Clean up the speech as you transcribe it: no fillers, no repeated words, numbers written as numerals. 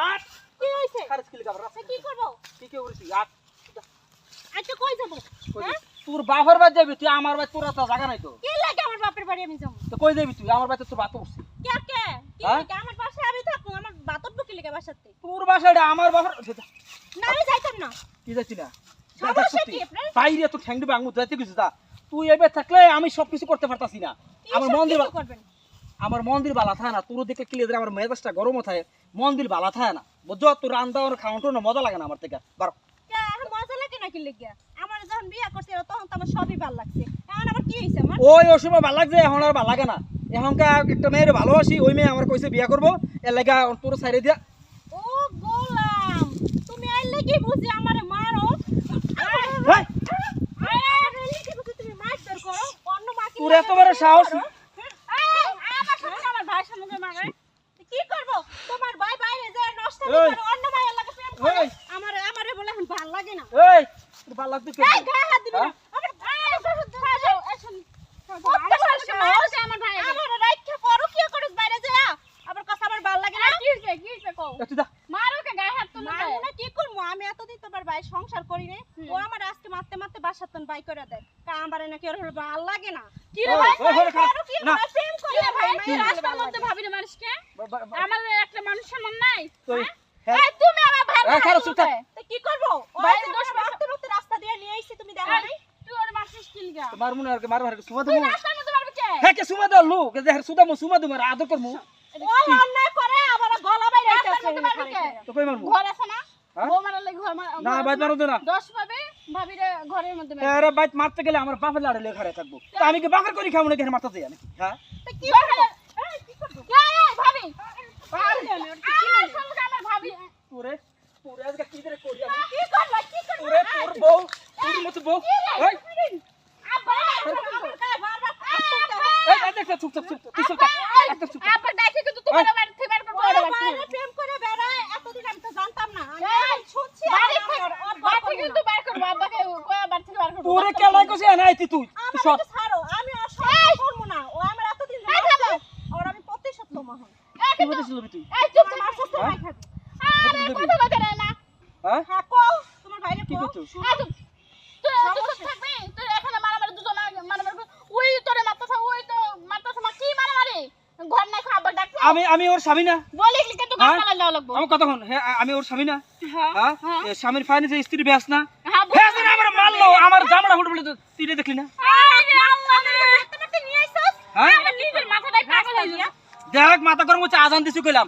আট কি হইছে খারিজ কি লাগাব রাস্তা কি করব কি কি করিস আট আচ্ছা কই যাব হ্যাঁ তোর বাপের বাড়ি যাবি তুই আমার বাড়ি তোর তো জায়গা নাই তো কি লাগে আমার বাপের বাড়ি আমি যাব তো কই যাবি তুই আমার বাড়িতে তোর বাত উঠছে কে কে কি হ্যাঁ? লাগে আমার পাশে আমি থাকবো আমার বাতব কি লাগে বাসাতে তোর বাসাটা আমার বাপের না আমি যাইতাম না কি যাচ্ছি না সমস্যা কি আপনার বাইরে তো ঠ্যাংডি বাঙ্গু যাইতে কিছু যা তুই এবে থাকলে আমি সবকিছু করতে পারতাছি না আমার মন্দির করবেন আমার মন্দির বালা থাকে না তোর দেখে ক্লিয়ার আমার মেজাজটা গরম থাকে মন্দির বালা থাকে না বুঝছো তোর রান্না আর খাওয়াটো না মজা লাগে না আমার থেকে বারো কে মজা লাগে নাকি লাগে আমার যখন বিয়া করছে তখন তো আমার সবই ভালো লাগছে এখন আবার কি হইছে আমার ওই সময় ভালো লাগছে এখন আর ভালো লাগে না এখনকার একটা মেয়ের ভালোবাসি ওই মেয়ে আমার কইছে বিয়া করবো এর লাগা তোর সাইডে দিয়া ও গোলাম তুমি আইলে কি বুঝি আমারে মারো হেই, তুমি মার বের করো অন্য মাকে তোর এত বড় সাহস আমার সাথে আমার ভাইয়ের সামনে মারে কি করব তোমার ভাই বাইরে যায় নষ্ট এই। করে অন্য মায়ের লাগে প্রেম করে এই। আমারে বলে এখন ভালো লাগে না এই তোর ভালো লাগছে এই গায়ে হাত দিবি না আমার আমার ভাই আমার রাইখা পরো কি করিস বাইরে যায় আবার কথা আমার ভালো লাগে না কি হইছে কও তুই যা মারো কে গায়ে হাত তুলো না কি করব আমি এতদিন তোমার ভাই সংসার করি রে ও আমার আজকে মারতে মারতে বাসার তন বাই করে দেয় আমারে নাকি ওর ভালো লাগে না কি রে ভাই না প্রেম করে ভাই তুই রাস্তার মধ্যে ভাবিরে মারিস কে? আমার একটা মানুষ সম্মান নাই। তুই এই তুমি আমার ভাই এই খারাপ চুপ থাক। তো কি করব ভাই, ভাই দোষ মারতে মারতে রাস্তা দিয়ে নিয়ে আইছি তুমি দেখো নাই তুই ওর মারছিস কি লিগা? মার মনে আর মার মার সুমা তুই দমু রাস্তার মধ্যে মারবি কে? হ্যাঁ কে সুমা দলু কে যে সুদা মু সুমা দমু আদর করমু ও অন্যায় করে আবার গলা বাইরে রাস্তার মধ্যে মারবি কে? তো কই মারমু ঘর আছে না? হ্যাঁ? বউ মারার লাগি ঘর না বাইত মারো দে না দোষ পাবে ভাবিরে ঘরের মধ্যে মারবি। আরে বাইত মারতে গেলে আমার বাপের লাড়ে লেগে খাড়া থাকবো তা আমি কি বাপের করি খাবো না কেন মারতে যাই আমি হ্যাঁ তো কি করব এই কি করব এই ভাবি পারলে আমি ওর কি আমার সঙ্গে আমার ভাবি তোরে তোরে আজকে কি করে করি আমি কি করব কি করব তোরে তোর বউ তোর মত বউ এই আব্বা আমার গায়ে বারবার এই দেখ চুপ চুপ চুপ তুই চুপ থাক একদম চুপ আপা ডাকে কিন্তু তোমার বাড়ি থেকে বের করব ওর বাড়ি থেকে। প্রেম করে বেড়ায় এতদিন আমি তো জানতাম না আমি এই, শুনছি বাড়ি থেকে বাড়ি থেকে কিন্তু বের করব আব্বাকে কয়া বাড়ি থেকে বের করব। তোরে কেলাই কইছে না আইতি তুই আমার সর তো ছাড়ো আমি আর সহ্য করব না ও আমার এতদিন জানতো আর আমি প্রতিশোধ নেব এখন কি বলছিস তুই এই চুপ তোমার শ্বশুর ভাই খাবে কথা বলতে দেয় না। হ্যাঁ হ্যাঁ কও তোমার ভাইরে কি কও করছিস এই চুপ। তুই চুপ থাকবি তুই এখানে মারামারি দুজন মারামারি ওই তোরে মারতেছে ওই তো মারতেছে মা কি মারামারি ঘর নাই খাবার ডাকছে আমি ওর স্বামী না বলে লিখে তো হ্যাঁ? গাছ পালা লাগবো। আমার কথা শুন হ্যাঁ আমি ওর স্বামী না হ্যাঁ হ্যাঁ এ স্বামীর ফাইনান্সে স্ত্রী ব্যাস না হ্যাঁ ব্যাস না আমার মারলো আমার জামাটা ফুটে বলে তুই দেখলি না হ্যাঁ আমার নিজের মাথাটাই পাগল হয়ে যায়। দেখ মাথা গরম হচ্ছে আজান দিছি কইলাম